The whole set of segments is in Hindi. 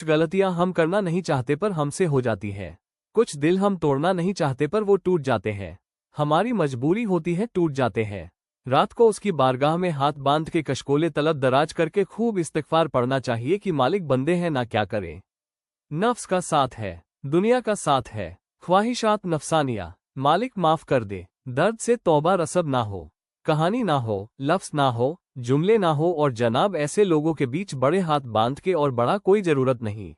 कुछ गलतियां हम करना नहीं चाहते पर हमसे हो जाती है। कुछ दिल हम तोड़ना नहीं चाहते पर वो टूट जाते हैं। हमारी मजबूरी होती है, टूट जाते हैं। रात को उसकी बारगाह में हाथ बांध के कशकोले तलब दराज करके खूब इस्तिग़फ़ार पढ़ना चाहिए कि मालिक बंदे हैं ना क्या करें। नफ्स का साथ है, दुनिया का साथ है, ख्वाहिशात नफसानिया। मालिक माफ कर दे। दर्द से तौबा रसब ना हो, कहानी ना हो, लफ्ज़ ना हो, जुमले ना हो, और जनाब ऐसे लोगों के बीच बड़े हाथ बांध के और बड़ा कोई जरूरत नहीं।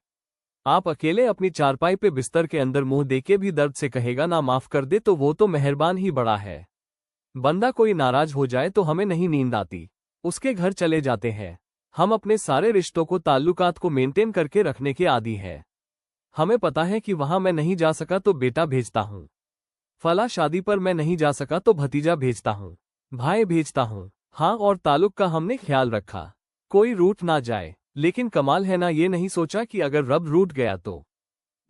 आप अकेले अपनी चारपाई पे बिस्तर के अंदर मुंह देके भी दर्द से कहेगा ना माफ कर दे तो वो तो मेहरबान ही बड़ा है। बंदा कोई नाराज हो जाए तो हमें नहीं नींद आती, उसके घर चले जाते हैं। हम अपने सारे रिश्तों को, ताल्लुकात को मेंटेन करके रखने के आदी है। हमें पता है कि वहां मैं नहीं जा सका तो बेटा भेजता हूँ, फला शादी पर मैं नहीं जा सका तो भतीजा भेजता हूँ, भाई भेजता हूँ। हाँ, और ताल्लुक का हमने ख्याल रखा, कोई रूठ ना जाए। लेकिन कमाल है ना, ये नहीं सोचा कि अगर रब रूठ गया तो,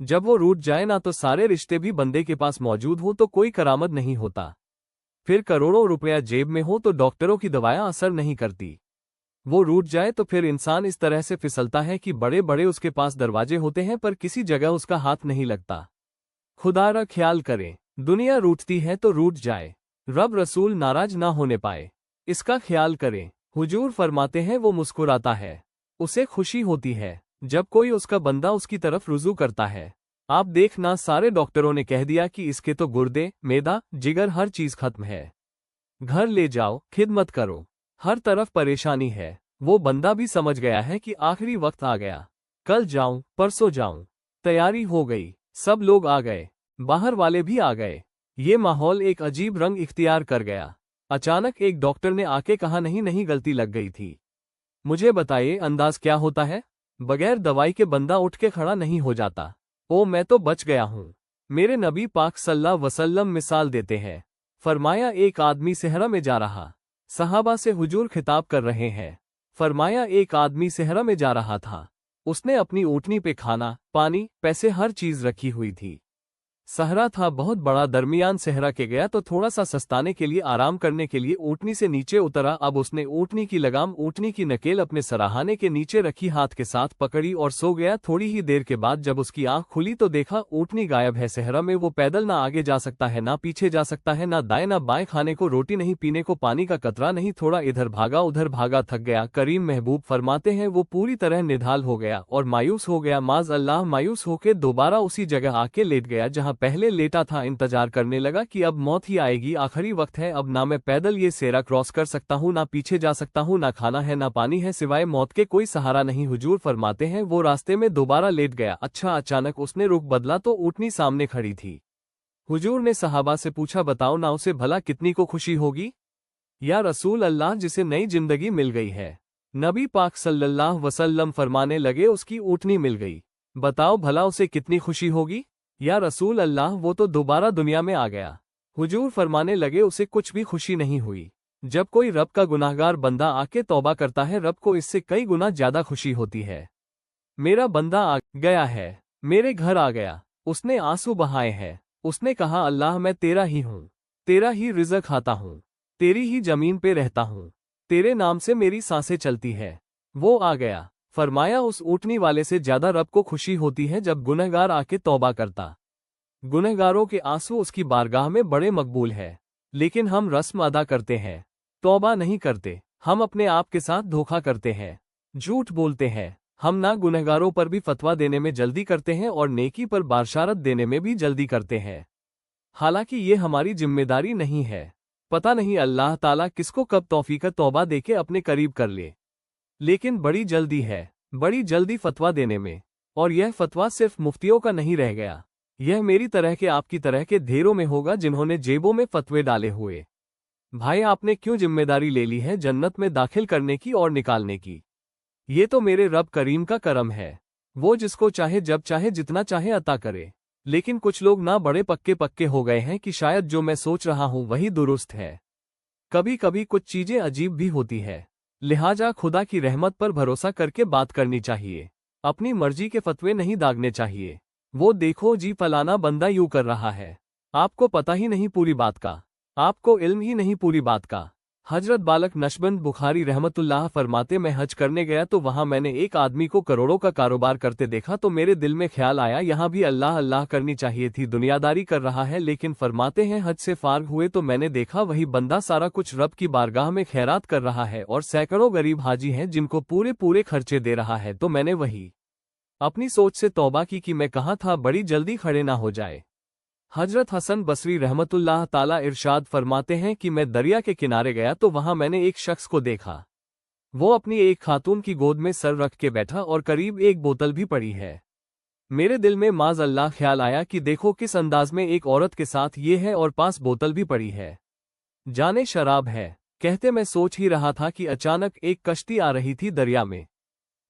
जब वो रूठ जाए ना तो सारे रिश्ते भी बंदे के पास मौजूद हो तो कोई करामत नहीं होता। फिर करोड़ों रुपया जेब में हो तो डॉक्टरों की दवाएं असर नहीं करती। वो रूठ जाए तो फिर इंसान इस तरह से फिसलता है कि बड़े बड़े उसके पास दरवाजे होते हैं पर किसी जगह उसका हाथ नहीं लगता। खुदा रा ख्याल करें, दुनिया रूठती है तो रूठ जाए, रब रसूल नाराज ना होने पाए, इसका ख्याल करें। हुजूर फरमाते हैं वो मुस्कुराता है, उसे खुशी होती है जब कोई उसका बंदा उसकी तरफ रुजू करता है। आप देखना, सारे डॉक्टरों ने कह दिया कि इसके तो गुर्दे, मैदा, जिगर हर चीज खत्म है, घर ले जाओ, खिदमत करो, हर तरफ परेशानी है। वो बंदा भी समझ गया है कि आखिरी वक्त आ गया, कल जाऊं, परसों जाऊं। तैयारी हो गई, सब लोग आ गए, बाहर वाले भी आ गए। ये माहौल एक अजीब रंग इख्तियार कर गया। अचानक एक डॉक्टर ने आके कहा, नहीं नहीं, गलती लग गई थी। मुझे बताइए अंदाज क्या होता है? बगैर दवाई के बंदा उठ के खड़ा नहीं हो जाता। ओ, मैं तो बच गया हूँ। मेरे नबी पाक सल्लल्लाहु अलैहि वसल्लम मिसाल देते हैं। फरमाया, एक आदमी सहरा में जा रहा, सहाबा से हुजूर खिताब कर रहे हैं। फरमाया, एक आदमी सहरा में जा रहा था, उसने अपनी ऊँटनी पे खाना, पानी, पैसे, हर चीज रखी हुई थी। सहरा था बहुत बड़ा, दरमियान सहरा के गया तो थोड़ा सा सस्ताने के लिए, आराम करने के लिए ऊँटनी से नीचे उतरा। अब उसने ऊँटनी की लगाम, ऊँटनी की नकेल अपने सराहाने के नीचे रखी, हाथ के साथ पकड़ी और सो गया। थोड़ी ही देर के बाद जब उसकी आंख खुली तो देखा ऊँटनी गायब है। सहरा में वो पैदल ना आगे जा सकता है, ना पीछे जा सकता है, ना दाएं ना बाएं, खाने को रोटी नहीं, पीने को पानी का कतरा नहीं। थोड़ा इधर भागा उधर भागा, थक गया। करीम महबूब फरमाते हैं वो पूरी तरह निढाल हो गया और मायूस हो गया। माज अल्लाह, मायूस होकर दोबारा उसी जगह आके लेट गया जहां पहले लेटा था। इंतजार करने लगा कि अब मौत ही आएगी, आखिरी वक्त है, अब ना मैं पैदल ये सेरा क्रॉस कर सकता हूँ, ना पीछे जा सकता हूँ, ना खाना है ना पानी है, सिवाय मौत के कोई सहारा नहीं। हुजूर फरमाते हैं वो रास्ते में दोबारा लेट गया। अच्छा, अचानक उसने रुख बदला तो ऊँटनी सामने खड़ी थी। हुजूर ने सहाबा से पूछा, बताओ ना उसे भला कितनी को खुशी होगी? या रसूल अल्लाह, जिसे नई जिंदगी मिल गई है। नबी पाक सल्लल्लाहु अलैहि वसल्लम फरमाने लगे, उसकी ऊँटनी मिल गई, बताओ भला उसे कितनी खुशी होगी? या रसूल अल्लाह, वो तो दोबारा दुनिया में आ गया। हुजूर फरमाने लगे, उसे कुछ भी खुशी नहीं हुई। जब कोई रब का गुनाहगार बंदा आके तौबा करता है, रब को इससे कई गुना ज्यादा खुशी होती है। मेरा बंदा आ गया है, मेरे घर आ गया, उसने आंसू बहाए हैं, उसने कहा, अल्लाह मैं तेरा ही हूँ, तेरा ही रिज़्क खाता हूँ, तेरी ही जमीन पे रहता हूँ, तेरे नाम से मेरी सांसें चलती है। वो आ गया। फरमाया, उस ऊँटनी वाले से ज्यादा रब को खुशी होती है जब गुनहगार आके तौबा करता। गुनहगारों के आंसू उसकी बारगाह में बड़े मकबूल है। लेकिन हम रस्म अदा करते हैं, तौबा नहीं करते। हम अपने आप के साथ धोखा करते हैं, झूठ बोलते हैं। हम ना गुनहगारों पर भी फतवा देने में जल्दी करते हैं और नेकी पर बारशारत देने में भी जल्दी करते हैं, हालांकि ये हमारी जिम्मेदारी नहीं है। पता नहीं अल्लाह ताला किसको कब तौफीक तौबा देके अपने करीब कर ले, लेकिन बड़ी जल्दी है, बड़ी जल्दी फतवा देने में। और यह फतवा सिर्फ मुफ्तियों का नहीं रह गया, यह मेरी तरह के, आपकी तरह के ढेरों में होगा जिन्होंने जेबों में फतवे डाले हुए। भाई, आपने क्यों जिम्मेदारी ले ली है जन्नत में दाखिल करने की और निकालने की? ये तो मेरे रब करीम का करम है, वो जिसको चाहे जब चाहे जितना चाहे अता करे। लेकिन कुछ लोग ना बड़े पक्के पक्के हो गए हैं कि शायद जो मैं सोच रहा हूँ वही दुरुस्त है। कभी कभी कुछ चीजें अजीब भी होती है, लिहाजा खुदा की रहमत पर भरोसा करके बात करनी चाहिए। अपनी मर्जी के फतवे नहीं दागने चाहिए। वो देखो जी, फलाना बंदा यूं कर रहा है, आपको पता ही नहीं पूरी बात का, आपको इल्म ही नहीं पूरी बात का। हजरत बालक नशबंद बुखारी रहमतुल्लाह फरमाते, मैं हज करने गया तो वहां मैंने एक आदमी को करोड़ों का कारोबार करते देखा तो मेरे दिल में ख्याल आया यहाँ भी अल्लाह अल्लाह करनी चाहिए थी, दुनियादारी कर रहा है। लेकिन फरमाते हैं हज से फार्ग हुए तो मैंने देखा वही बंदा सारा कुछ रब की बारगाह में खैरात कर रहा है और सैकड़ों गरीब हाजी हैं जिनको पूरे पूरे खर्चे दे रहा है। तो मैंने वही अपनी सोच से तौबा की कि मैं कहाँ था, बड़ी जल्दी खड़े ना हो जाए। हजरत हसन बसरी रहमतुल्लाह ताला इरशाद फरमाते हैं कि मैं दरिया के किनारे गया तो वहां मैंने एक शख्स को देखा। वो अपनी एक खातून की गोद में सर रख के बैठा और करीब एक बोतल भी पड़ी है। मेरे दिल में माज अल्लाह ख्याल आया कि देखो किस अंदाज में एक औरत के साथ ये है और पास बोतल भी पड़ी है, जाने शराब है। कहते मैं सोच ही रहा था कि अचानक एक कश्ती आ रही थी दरिया में।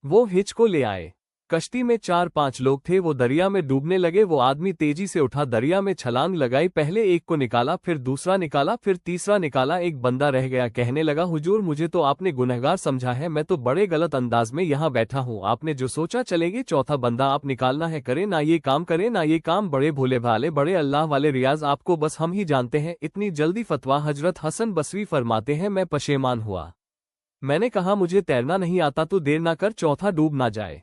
वो हिच को ले आए। कश्ती में 4-5 लोग थे, वो दरिया में डूबने लगे। वो आदमी तेजी से उठा, दरिया में छलांग लगाई, पहले एक को निकाला, फिर दूसरा निकाला, फिर तीसरा निकाला, एक बंदा रह गया। कहने लगा हुजूर मुझे तो आपने गुनहगार समझा है, मैं तो बड़े गलत अंदाज में यहाँ बैठा हूँ, आपने जो सोचा चलेंगे। चौथा बंदा आप निकालना है, करे ना ये काम, करे ना ये काम, बड़े भोले भाले बड़े अल्लाह वाले रियाज आपको बस हम ही जानते हैं, इतनी जल्दी फतवा। हजरत हसन बसरी फरमाते हैं मैं पशेमान हुआ, मैंने कहा मुझे तैरना नहीं आता तो देर ना कर, चौथा डूब ना जाए।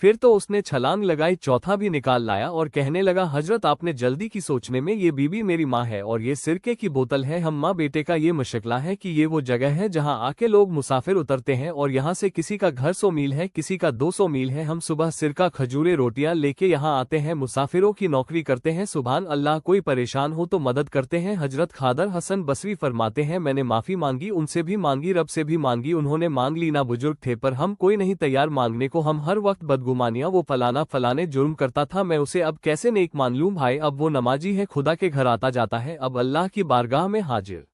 फिर तो उसने छलांग लगाई, चौथा भी निकाल लाया और कहने लगा हजरत आपने जल्दी की सोचने में, ये बीबी मेरी माँ है और ये सिरके की बोतल है, हम माँ बेटे का ये मशकला है कि ये वो जगह है जहाँ आके लोग मुसाफिर उतरते हैं और यहाँ से किसी का घर 100 मील है, किसी का 200 मील है। हम सुबह सिरका खजूरे रोटियां लेके यहाँ आते हैं, मुसाफिरों की नौकरी करते हैं, सुभान अल्लाह, कोई परेशान हो तो मदद करते हैं। हजरत खादर हसन बसरी फरमाते हैं मैंने माफी मांगी, उनसे भी मांगी, रब से भी मांगी, उन्होंने मांग ली ना, बुजुर्ग थे पर हम कोई नहीं तैयार मांगने को, हम हर वक्त बदगुमानियां, वो फलाना फलाने जुर्म करता था, मैं उसे अब कैसे नेक मान लूं भाई, अब वो नमाजी है, खुदा के घर आता जाता है, अब अल्लाह की बारगाह में हाजिर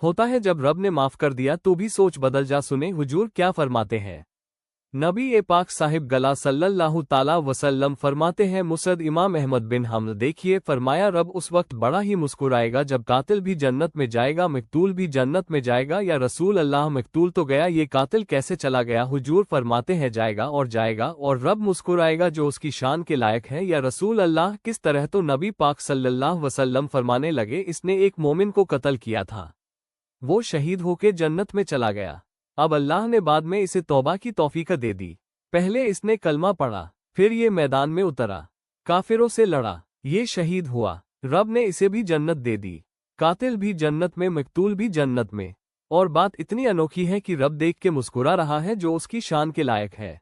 होता है, जब रब ने माफ कर दिया तो भी सोच बदल जा। सुने हुजूर क्या फरमाते हैं। नबी ए पाक साहिब गला सल्लल्लाहु ताला वसल्लम फरमाते हैं, मुसद इमाम अहमद बिन हमद, देखिए फरमाया रब उस वक्त बड़ा ही मुस्कुराएगा जब कातिल भी जन्नत में जाएगा, मकतूल भी जन्नत में जाएगा। या रसूल अल्लाह, मकतूल तो गया, ये कातिल कैसे चला गया। हुजूर फरमाते हैं जाएगा और रब मुस्कुराएगा जो उसकी शान के लायक है। या रसूल अल्लाह किस तरह। तो नबी पाक सल्लल्लाहु वसल्लम फरमाने लगे, इसने एक मोमिन को कत्ल किया था, वो शहीद होके जन्नत में चला गया, अब अल्लाह ने बाद में इसे तौबा की तौफीक दे दी। पहले इसने कलमा पढ़ा, फिर ये मैदान में उतरा, काफिरों से लड़ा, ये शहीद हुआ, रब ने इसे भी जन्नत दे दी, कातिल भी जन्नत में, मकतूल भी जन्नत में। और बात इतनी अनोखी है कि रब देख के मुस्कुरा रहा है जो उसकी शान के लायक है।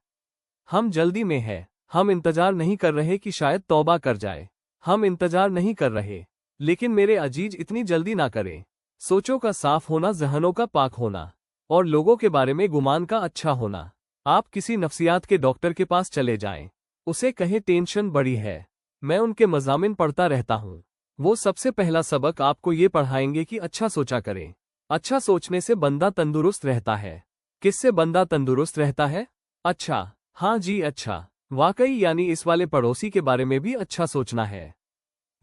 हम जल्दी में है, हम इंतजार नहीं कर रहे कि शायद तौबा कर जाए, हम इंतजार नहीं कर रहे, लेकिन मेरे अजीज इतनी जल्दी ना करें। सोचों का साफ होना, जहनों का पाक होना और लोगों के बारे में गुमान का अच्छा होना। आप किसी नफ्सियात के डॉक्टर के पास चले जाएं, उसे कहें टेंशन बड़ी है, मैं उनके मज़ामिन पढ़ता रहता हूँ, वो सबसे पहला सबक आपको ये पढ़ाएंगे कि अच्छा सोचा करें। अच्छा सोचने से बंदा तंदुरुस्त रहता है। किससे बंदा तंदुरुस्त रहता है? अच्छा, हाँ जी अच्छा, वाकई, यानी इस वाले पड़ोसी के बारे में भी अच्छा सोचना है,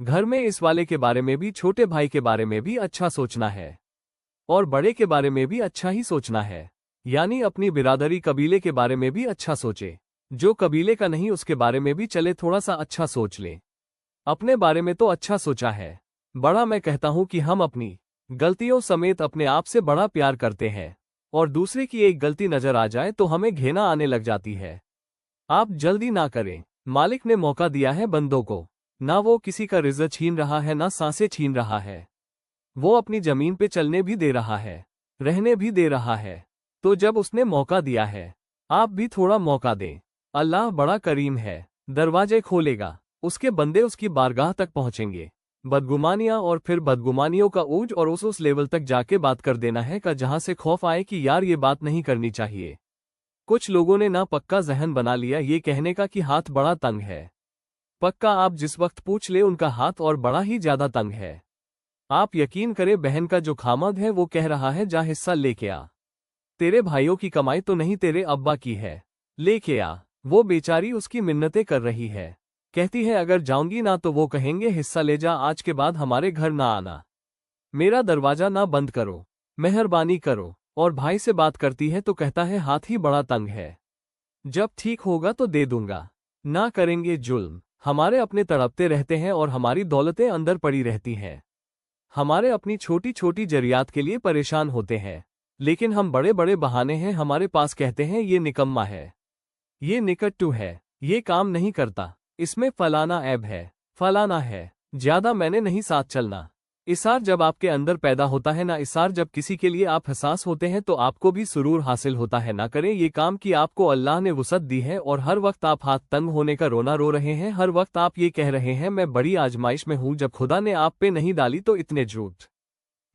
घर में इस वाले के बारे में भी, छोटे भाई के बारे में भी अच्छा सोचना है और बड़े के बारे में भी अच्छा ही सोचना है। यानी अपनी बिरादरी कबीले के बारे में भी अच्छा सोचे, जो कबीले का नहीं उसके बारे में भी चले थोड़ा सा अच्छा सोच ले। अपने बारे में तो अच्छा सोचा है। बड़ा मैं कहता हूं कि हम अपनी गलतियों समेत अपने आप से बड़ा प्यार करते हैं और दूसरे की एक गलती नजर आ जाए तो हमें घृणा आने लग जाती है। आप जल्दी ना करें, मालिक ने मौका दिया है बंदों को, ना वो किसी का रिज़्क छीन रहा है, ना सांसें छीन रहा है, वो अपनी जमीन पे चलने भी दे रहा है, रहने भी दे रहा है। तो जब उसने मौका दिया है, आप भी थोड़ा मौका दें। अल्लाह बड़ा करीम है, दरवाजे खोलेगा, उसके बंदे उसकी बारगाह तक पहुंचेंगे। बदगुमानियां और फिर बदगुमानियों का ऊज और उस लेवल तक जाके बात कर देना है का जहां से खौफ आए कि यार ये बात नहीं करनी चाहिए। कुछ लोगों ने ना पक्का जहन बना लिया ये कहने का कि हाथ बड़ा तंग है। पक्का आप जिस वक्त पूछ ले उनका हाथ और बड़ा ही ज्यादा तंग है। आप यकीन करें, बहन का जो खामद है वो कह रहा है जा हिस्सा लेके आ, तेरे भाइयों की कमाई तो नहीं तेरे अब्बा की है, लेके आ। वो बेचारी उसकी मिन्नतें कर रही है, कहती है अगर जाऊंगी ना तो वो कहेंगे हिस्सा ले जा, आज के बाद हमारे घर ना आना, मेरा दरवाजा ना बंद करो, मेहरबानी करो। और भाई से बात करती है तो कहता है हाथ ही बड़ा तंग है, जब ठीक होगा तो दे दूंगा, ना करेंगे जुल्म। हमारे अपने तड़पते रहते हैं और हमारी दौलतें अंदर पड़ी रहती हैं। हमारे अपनी छोटी छोटी जरूरत के लिए परेशान होते हैं, लेकिन हम बड़े बड़े बहाने हैं हमारे पास, कहते हैं ये निकम्मा है, ये निकट्टू है, ये काम नहीं करता, इसमें फलाना ऐब है, फलाना है, ज्यादा मैंने नहीं साथ चलना। इसार जब आपके अंदर पैदा होता है ना, इसार जब किसी के लिए आप हसास होते हैं तो आपको भी सुरूर हासिल होता है। ना करें ये काम कि आपको अल्लाह ने वुसअत दी है और हर वक्त आप हाथ तंग होने का रोना रो रहे हैं, हर वक्त आप ये कह रहे हैं मैं बड़ी आजमाइश में हूं, जब खुदा ने आप पे नहीं डाली तो इतने झूठ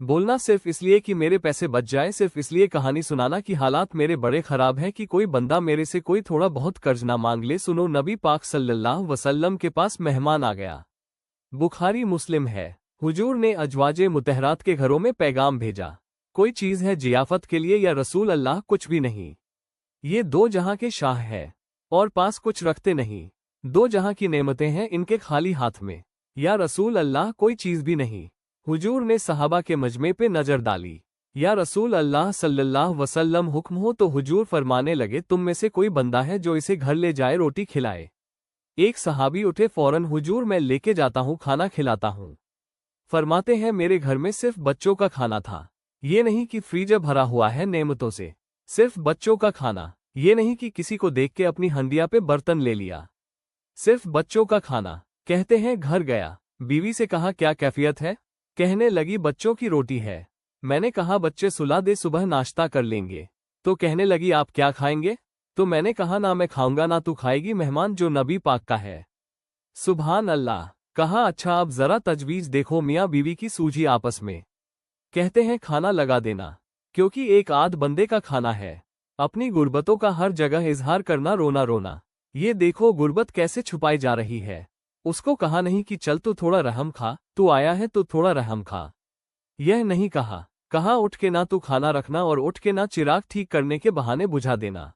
बोलना सिर्फ इसलिए कि मेरे पैसे बच जाए, सिर्फ इसलिए कहानी सुनाना कि हालात मेरे बड़े खराब हैं कि कोई बंदा मेरे से कोई थोड़ा बहुत कर्ज ना मांग ले। सुनो, नबी पाक सल्लल्लाहु वसल्लम के पास मेहमान आ गया, बुखारी मुस्लिम है। हुजूर ने अजवाजे मुतहरात के घरों में पैगाम भेजा, कोई चीज है जियाफत के लिए या रसूल अल्लाह? कुछ भी नहीं, ये दो जहां के शाह है और पास कुछ रखते नहीं, दो जहां की नेमतें हैं इनके खाली हाथ में, या रसूल अल्लाह कोई चीज भी नहीं। हुजूर ने सहाबा के मजमे पे नजर डाली, या रसूल अल्लाह सल्लल्लाहु वसल्लम हुक्म हो? तो हुजूर फरमाने लगे तुम में से कोई बंदा है जो इसे घर ले जाए, रोटी खिलाए। एक सहाबी उठे, फौरन हुजूर मैं लेके जाता हूँ, खाना खिलाता हूँ। फरमाते हैं मेरे घर में सिर्फ बच्चों का खाना था, ये नहीं कि फ्रीज भरा हुआ है नेमतों से, सिर्फ बच्चों का खाना, ये नहीं कि किसी को देख के अपनी हंडिया पे बर्तन ले लिया, सिर्फ बच्चों का खाना। कहते हैं घर गया, बीवी से कहा क्या कैफियत है? कहने लगी बच्चों की रोटी है। मैंने कहा बच्चे सुला दे, सुबह नाश्ता कर लेंगे। तो कहने लगी आप क्या खाएंगे? तो मैंने कहा ना मैं खाऊंगा ना तू खाएगी, मेहमान जो नबी पाक का है। सुभान अल्लाह। कहा अच्छा अब जरा तजवीज देखो, मियाँ बीवी की सूझी आपस में। कहते हैं खाना लगा देना, क्योंकि एक आध बंदे का खाना है। अपनी गुर्बतों का हर जगह इजहार करना, रोना रोना, ये देखो गुर्बत कैसे छुपाई जा रही है। उसको कहा नहीं कि चल तू थोड़ा रहम खा, तू आया है तो थोड़ा रहम खा, यह नहीं कहा। कहा उठ के ना तू खाना रखना और उठ के ना चिराग ठीक करने के बहाने बुझा देना।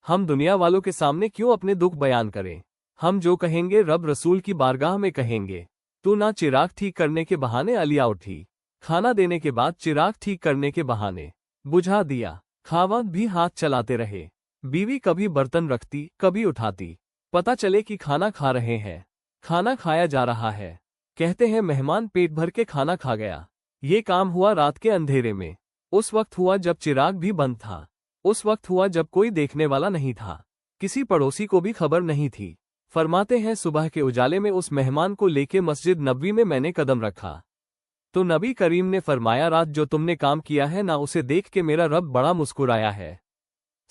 हम दुनिया वालों के सामने क्यों अपने दुख बयान करें? हम जो कहेंगे रब रसूल की बारगाह में कहेंगे। तू ना चिराग ठीक करने के बहाने अलिया उठी, खाना देने के बाद चिराग ठीक करने के बहाने बुझा दिया। खावत भी हाथ चलाते रहे। बीवी कभी बर्तन रखती कभी उठाती, पता चले कि खाना खा रहे हैं, खाना खाया जा रहा है। कहते हैं मेहमान पेट भर के खाना खा गया। ये काम हुआ रात के अंधेरे में, उस वक्त हुआ जब चिराग भी बंद था, उस वक्त हुआ जब कोई देखने वाला नहीं था, किसी पड़ोसी को भी खबर नहीं थी। फरमाते हैं सुबह के उजाले में उस मेहमान को लेके मस्जिद नबवी में मैंने कदम रखा तो नबी करीम ने फरमाया रात जो तुमने काम किया है ना, उसे देख के मेरा रब बड़ा मुस्कुराया है।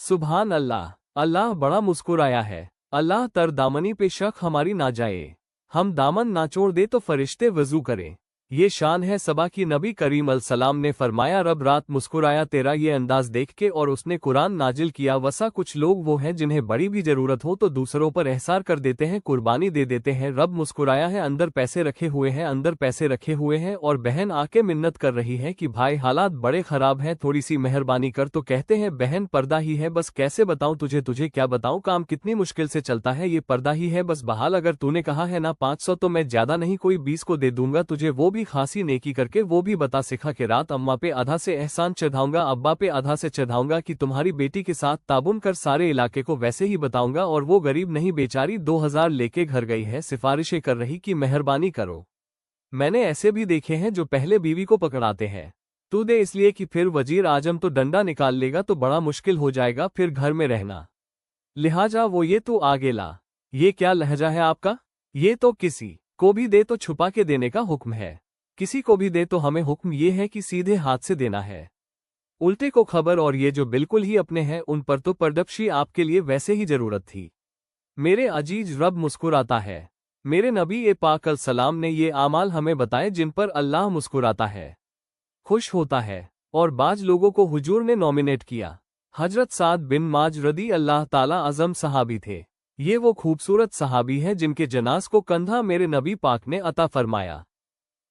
सुभान अल्लाह, अल्लाह बड़ा मुस्कुराया है। अल्लाह तर दामनी पे शक हमारी ना जाए, हम दामन ना छोड़ दे तो फरिश्ते वजू करें। ये शान है सबा की। नबी करीम अलसलाम ने फरमाया रब रात मुस्कुराया तेरा ये अंदाज देख के, और उसने कुरान नाजिल किया। वसा कुछ लोग वो हैं जिन्हें बड़ी भी जरूरत हो तो दूसरों पर एहसार कर देते हैं, कुर्बानी दे देते हैं। रब मुस्कुराया है, अंदर पैसे रखे हुए हैं, अंदर पैसे रखे हुए हैं, और बहन आके मिन्नत कर रही है कि भाई हालात बड़े खराब हैं, थोड़ी सी मेहरबानी कर। तो कहते हैं बहन पर्दा ही है, बस कैसे बताऊं तुझे, तुझे क्या बताऊं, काम कितनी मुश्किल से चलता है, ये पर्दा ही है बस बहाल। अगर तूने कहा है ना 500 तो मैं ज्यादा नहीं कोई 20 को दे दूंगा तुझे, वो भी खासी नेकी करके। वो भी बता सिखा के रात अम्मा पे आधा से एहसान चढ़ाऊंगा, अब्बा पे आधा से चढ़ाऊंगा, कि तुम्हारी बेटी के साथ ताबुन कर सारे इलाके को वैसे ही बताऊंगा। और वो गरीब नहीं बेचारी 2000 लेके घर गई है, सिफारिशें कर रही कि मेहरबानी करो। मैंने ऐसे भी देखे हैं जो पहले बीवी को पकड़ाते हैं, तू दे इसलिए कि फिर वजीर आजम तो डंडा निकाल लेगा तो बड़ा मुश्किल हो जाएगा फिर घर में रहना, लिहाजा वो ये तू आगे ला। ये क्या लहजा है आपका? ये तो किसी को भी दे तो छुपा के देने का हुक्म है, किसी को भी दे तो हमें हुक्म ये है कि सीधे हाथ से देना है, उल्टे को खबर। और ये जो बिल्कुल ही अपने हैं उन पर तो परदपशी आपके लिए वैसे ही जरूरत थी। मेरे अजीज रब मुस्कुराता है। मेरे नबी ए पाक अलसलाम ने ये आमाल हमें बताए जिन पर अल्लाह मुस्कुराता है, खुश होता है। और बाज लोगों को हुजूर ने नॉमिनेट किया। हजरत साद बिन माज रदी अल्लाह ताला अज़म सहाबी थे। ये वो खूबसूरत सहाबी हैं जिनके जनाज को कंधा मेरे नबी पाक ने अता फरमाया।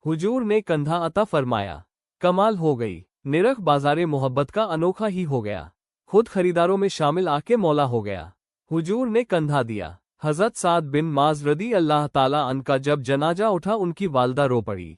हुजूर ने कंधा अता फरमाया, कमाल हो गई। निरख बाजारे मोहब्बत का अनोखा ही हो गया, खुद खरीदारों में शामिल आके मौला हो गया। हुजूर ने कंधा दिया। हजरत साद बिन माज रदी अल्लाह ताला अन का जब जनाजा उठा उनकी वालदा रो पड़ी,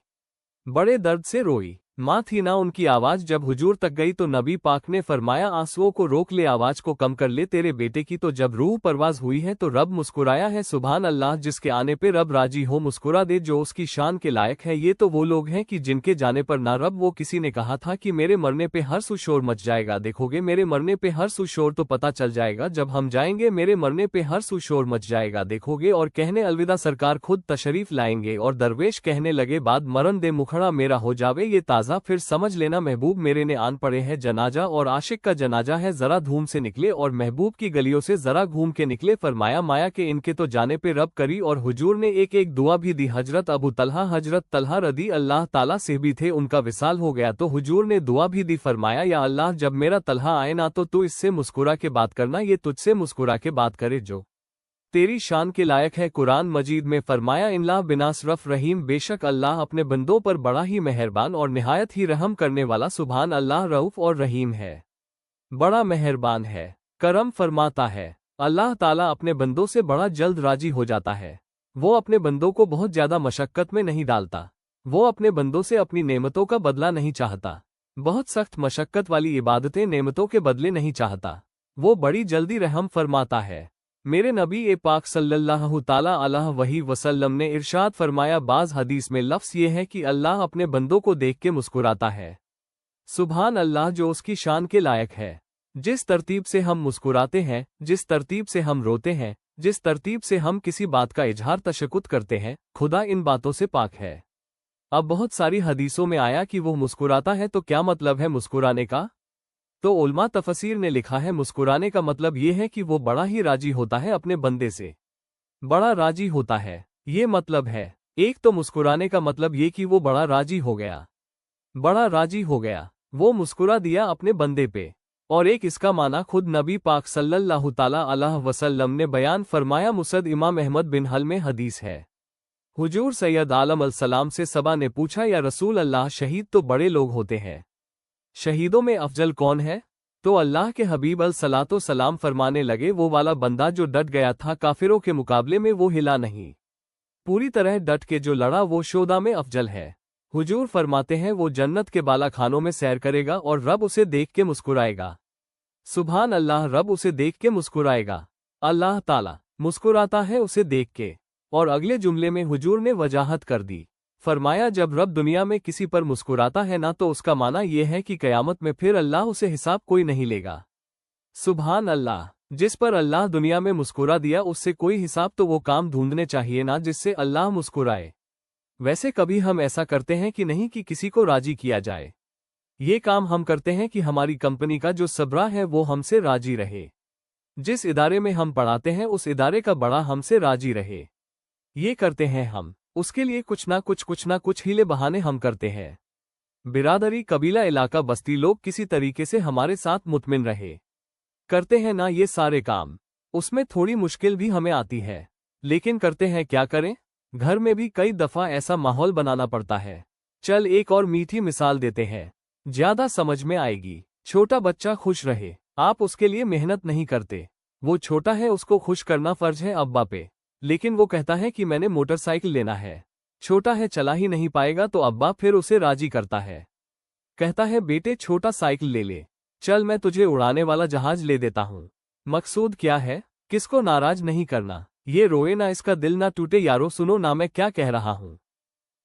बड़े दर्द से रोई। माँ थी ना उनकी आवाज जब हुजूर तक गई तो नबी पाक ने फरमाया आंसुओं को रोक ले, आवाज को कम कर ले, तेरे बेटे की तो जब रूह परवाज हुई है तो रब मुस्कुराया है। सुभान अल्लाह, जिसके आने पे रब राजी हो मुस्कुरा दे जो उसकी शान के लायक है। ये तो वो लोग हैं कि जिनके जाने पर ना रब। वो किसी ने कहा था कि मेरे मरने पे हर सुशोर मच जाएगा, देखोगे मेरे मरने पे हर सुशोर तो पता चल जाएगा जब हम जाएंगे, मेरे मरने पे हर सुशोर मच जाएगा देखोगे। और कहने अलविदा सरकार खुद तशरीफ लाएंगे और दरवेश कहने लगे बाद मरण दे मुखड़ा मेरा हो जावे ये ताज़ा, फिर समझ लेना महबूब मेरे ने आन पड़े है जनाजा और आशिक का जनाजा है, जरा धूम से निकले और महबूब की गलियों से जरा घूम के निकले। फरमाया माया के इनके तो जाने पे रब करी और हुजूर ने एक एक दुआ भी दी। हजरत अबू हजरत तलहा रदी अल्लाह ताला से भी थे, उनका विसाल हो गया तो हुजूर ने दुआ भी दी। फरमाया या अल्लाह जब मेरा तलहा आए ना तो तू इससे मुस्कुरा के बात करना, ये तुझसे मुस्कुरा के बात करे जो तेरी शान के लायक है। कुरान मजीद में फरमाया इन्ला बिनासरफ रहीम, बेशक अल्लाह अपने बंदों पर बड़ा ही मेहरबान और निहायत ही रहम करने वाला। सुभान अल्लाह, रऊफ और रहीम है, बड़ा मेहरबान है, करम फरमाता है। अल्लाह ताला अपने बंदों से बड़ा जल्द राजी हो जाता है। वो अपने बंदों को बहुत ज्यादा मशक्कत में नहीं डालता। वो अपने बंदों से अपनी नेमतों का बदला नहीं चाहता। बहुत सख्त मशक्कत वाली इबादतें नेमतों के बदले नहीं चाहता। वो बड़ी जल्दी रहम फरमाता है। मेरे नबी ए पाक सल्लल्लाहु ताला अलैहि वसल्लम ने इरशाद फरमाया, बाज हदीस में लफ्ज़ ये है कि अल्लाह अपने बंदों को देख के मुस्कुराता है। सुभान अल्लाह, जो उसकी शान के लायक है। जिस तरतीब से हम मुस्कुराते हैं, जिस तरतीब से हम रोते हैं, जिस तरतीब से हम किसी बात का इजहार तशक्कुत करते हैं, खुदा इन बातों से पाक है। अब बहुत सारी हदीसों में आया कि वो मुस्कुराता है, तो क्या मतलब है मुस्कुराने का? तो उलमा तफसीर ने लिखा है मुस्कुराने का मतलब ये है कि वो बड़ा ही राजी होता है अपने बंदे से, बड़ा राजी होता है, ये मतलब है। एक तो मुस्कुराने का मतलब ये कि वो बड़ा राजी हो गया, बड़ा राजी हो गया, वो मुस्कुरा दिया अपने बंदे पे। और एक इसका माना खुद नबी पाक सल्लल्लाहु ताला अलैहि वसल्लम ने बयान फरमाया। मुसद इमाम अहमद बिन हल में हदीस है, हुजूर सैयद आलम अलसलाम से सबा ने पूछा या रसूल अल्लाह, शहीद तो बड़े लोग होते हैं, शहीदों में अफजल कौन है? तो अल्लाह के हबीब अलसलातो सलाम फरमाने लगे, वो वाला बंदा जो डट गया था, काफिरों के मुकाबले में वो हिला नहीं, पूरी तरह डट के जो लड़ा वो शोदा में अफजल है। हुजूर फरमाते हैं वो जन्नत के बाला खानों में सैर करेगा और रब उसे देख के मुस्कुराएगा। सुभान अल्लाह, रब उसे देख के मुस्कुराएगा, अल्लाह ताला मुस्कुराता है उसे देख के। और अगले जुमले में हुजूर ने वजाहत कर दी, फरमाया जब रब दुनिया में किसी पर मुस्कुराता है ना तो उसका माना यह है कि कयामत में फिर अल्लाह उसे हिसाब कोई नहीं लेगा। सुभान अल्लाह, जिस पर अल्लाह दुनिया में मुस्कुरा दिया उससे कोई हिसाब तो वो काम ढूंढने चाहिए ना जिससे अल्लाह मुस्कुराए। वैसे कभी हम ऐसा करते हैं कि नहीं कि किसी को राजी किया जाए? ये काम हम करते हैं कि हमारी कंपनी का जो सबरा है वो हमसे राजी रहे, जिस इदारे में हम पढ़ाते हैं उस इदारे का बड़ा हमसे राजी रहे। ये करते हैं हम, उसके लिए कुछ ना कुछ हीले बहाने हम करते हैं। बिरादरी, कबीला, इलाका, बस्ती लोग किसी तरीके से हमारे साथ मुतमिन रहे, करते हैं ना ये सारे काम। उसमें थोड़ी मुश्किल भी हमें आती है, लेकिन करते हैं, क्या करें। घर में भी कई दफा ऐसा माहौल बनाना पड़ता है। चल एक और मीठी मिसाल देते हैं, ज्यादा समझ में आएगी। छोटा बच्चा खुश रहे, आप उसके लिए मेहनत नहीं करते, वो छोटा है, उसको खुश करना फर्ज है अब्बा पे, लेकिन वो कहता है कि मैंने मोटरसाइकिल लेना है। छोटा है, चला ही नहीं पाएगा, तो अब्बा फिर उसे राजी करता है, कहता है बेटे छोटा साइकिल ले ले, चल मैं तुझे उड़ाने वाला जहाज ले देता हूँ। मकसूद क्या है? किसको नाराज नहीं करना, ये रोए ना, इसका दिल ना टूटे। यारो सुनो ना मैं क्या कह रहा हूँ।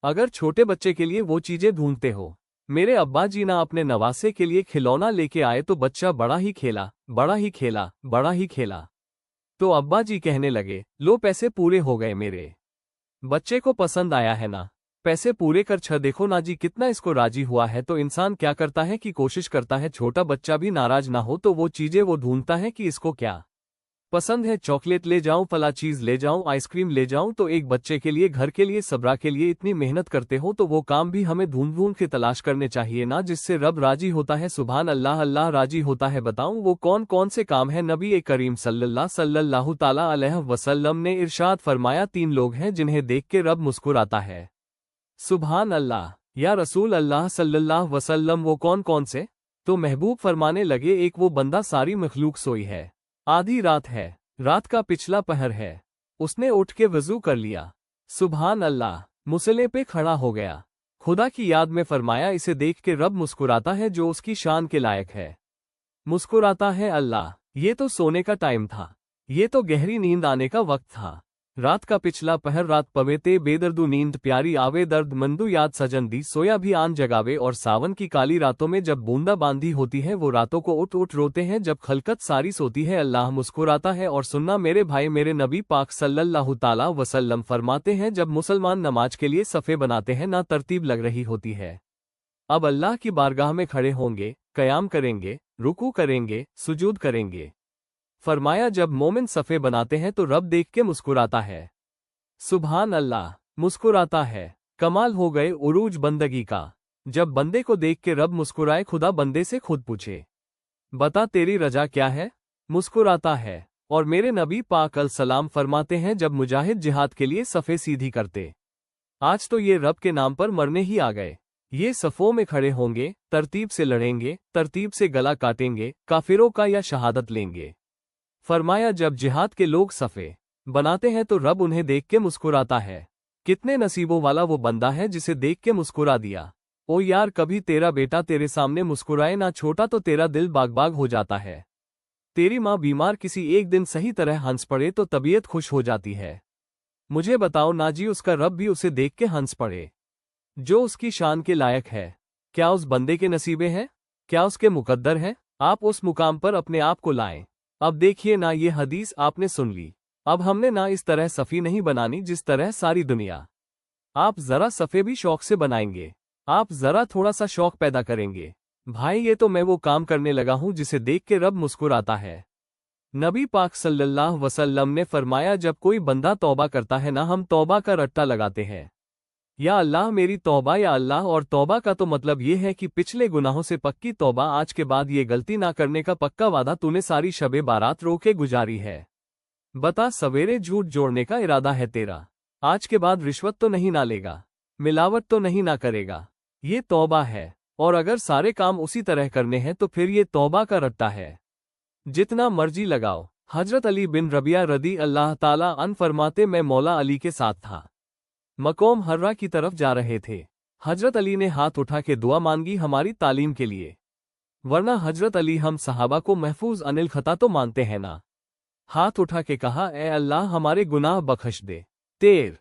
अगर छोटे बच्चे के लिए वो चीजें ढूंढते हो, मेरे अब्बा जी ना अपने नवासे के लिए खिलौना लेके आए तो बच्चा बड़ा ही खेला, बड़ा ही खेला, बड़ा ही खेला। तो अब्बा जी कहने लगे लो पैसे पूरे हो गए, मेरे बच्चे को पसंद आया है ना, पैसे पूरे कर छ, देखो ना जी कितना इसको राजी हुआ है। तो इंसान क्या करता है कि कोशिश करता है छोटा बच्चा भी नाराज ना हो, तो वो चीजें वो ढूंढता है कि इसको क्या पसंद है, चॉकलेट ले जाऊं, फला चीज ले जाऊं, आइसक्रीम ले जाऊं। तो एक बच्चे के लिए, घर के लिए, सबरा के लिए इतनी मेहनत करते हो तो वो काम भी हमें ढूंढ ढूंढ के तलाश करने चाहिए ना, जिससे रब राजी होता है। सुभान अल्लाह, अल्लाह राजी होता है। बताऊं वो कौन कौन से काम है? नबी करीम सल्लल्लाहु ताला अलैहि वसल्लम ने इरशाद फरमाया, 3 लोग हैं जिन्हें देख के रब मुस्कुराता है। सुभान अल्लाह, या रसूल अल्लाह सल्लल्लाहु अलैहि वसल्लम वो कौन कौन से? तो महबूब फरमाने लगे, एक वो बंदा सारी मखलूक सोई है, आधी रात है, रात का पिछला पहर है, उसने उठ के वजू कर लिया, सुभान अल्लाह, मुसल्ले पे खड़ा हो गया, खुदा की याद में फरमाया, इसे देख के रब मुस्कुराता है जो उसकी शान के लायक है। मुस्कुराता है अल्लाह। ये तो सोने का टाइम था, ये तो गहरी नींद आने का वक्त था। रात का पिछला पहर रात पवेते बेदर्दू नींद प्यारी आवे दर्द मंदू याद सजन दी सोया भी आन जगावे। और सावन की काली रातों में जब बूंदा बांदी होती है वो रातों को उठ उठ रोते हैं जब खलकत सारी सोती है। अल्लाह मुस्कुराता है और सुनना मेरे भाई, मेरे नबी पाक सल्लल्लाहु ताला वसल्लम फरमाते हैं, जब मुसलमान नमाज के लिए सफ़े बनाते हैं ना तरतीब लग रही होती है। अब अल्लाह की बारगाह में खड़े होंगे, कयाम करेंगे, रुकू करेंगे, सुजूद करेंगे। फरमाया, जब मोमिन सफ़े बनाते हैं तो रब देख के मुस्कुराता है। सुभान अल्लाह, मुस्कुराता है। कमाल हो गए उरूज बंदगी का। जब बंदे को देख के रब मुस्कुराए, खुदा बंदे से खुद पूछे, बता तेरी रजा क्या है? मुस्कुराता है। और मेरे नबी पाक अलसलाम फरमाते हैं, जब मुजाहिद जिहाद के लिए सफ़े सीधी करते, आज तो ये रब के नाम पर मरने ही आ गए। ये सफ़ों में खड़े होंगे, तरतीब से लड़ेंगे, तरतीब से गला काटेंगे, काफिरों का या शहादत लेंगे। फरमाया, जब जिहाद के लोग सफ़े बनाते हैं तो रब उन्हें देख के मुस्कुराता है। कितने नसीबों वाला वो बंदा है जिसे देख के मुस्कुरा दिया। ओ यार, कभी तेरा बेटा तेरे सामने मुस्कुराए ना छोटा तो तेरा दिल बाग बाग हो जाता है। तेरी माँ बीमार किसी एक दिन सही तरह हंस पड़े तो तबीयत खुश हो जाती है। मुझे बताओ ना जी, उसका रब भी उसे देख के हंस पड़े जो उसकी शान के लायक है। क्या उस बंदे के नसीबे हैं? क्या उसके मुकद्दर है? आप उस मुकाम पर अपने आप को लाएं। अब देखिए ना, ये हदीस आपने सुन ली। अब हमने ना इस तरह सफ़ी नहीं बनानी जिस तरह सारी दुनिया। आप जरा सफ़े भी शौक से बनाएंगे। आप जरा थोड़ा सा शौक पैदा करेंगे। भाई, ये तो मैं वो काम करने लगा हूं जिसे देख के रब मुस्कुराता है। नबी पाक सल्लल्लाहु अलैहि वसल्लम ने फरमाया, जब कोई बंदा तौबा करता है ना, हम तौबा का रट्टा लगाते हैं, या अल्लाह मेरी तौबा या अल्लाह। और तौबा का तो मतलब ये है कि पिछले गुनाहों से पक्की तौबा, आज के बाद ये गलती ना करने का पक्का वादा तूने सारी शबे बारात रो के गुजारी है। बता, सवेरे झूठ जोड़ने का इरादा है तेरा, आज के बाद रिश्वत तो नहीं ना लेगा, मिलावट तो नहीं ना करेगा। ये तौबा है। और अगर सारे काम उसी तरह करने हैं तो फिर ये तौबा का रट्टा है। जितना मर्जी लगाओ। हजरत अली बिन रबिया रदी अल्लाह ताला अन फरमाते, मैं मौला अली के साथ था, मकोम हर्रा की तरफ जा रहे थे। हजरत अली ने हाथ उठा के दुआ मांगी हमारी तालीम के लिए, वरना हजरत अली हम सहाबा को महफूज अनिल खता तो मानते हैं ना। हाथ उठा के कहा, ए अल्लाह हमारे गुनाह बख्श दे। तेर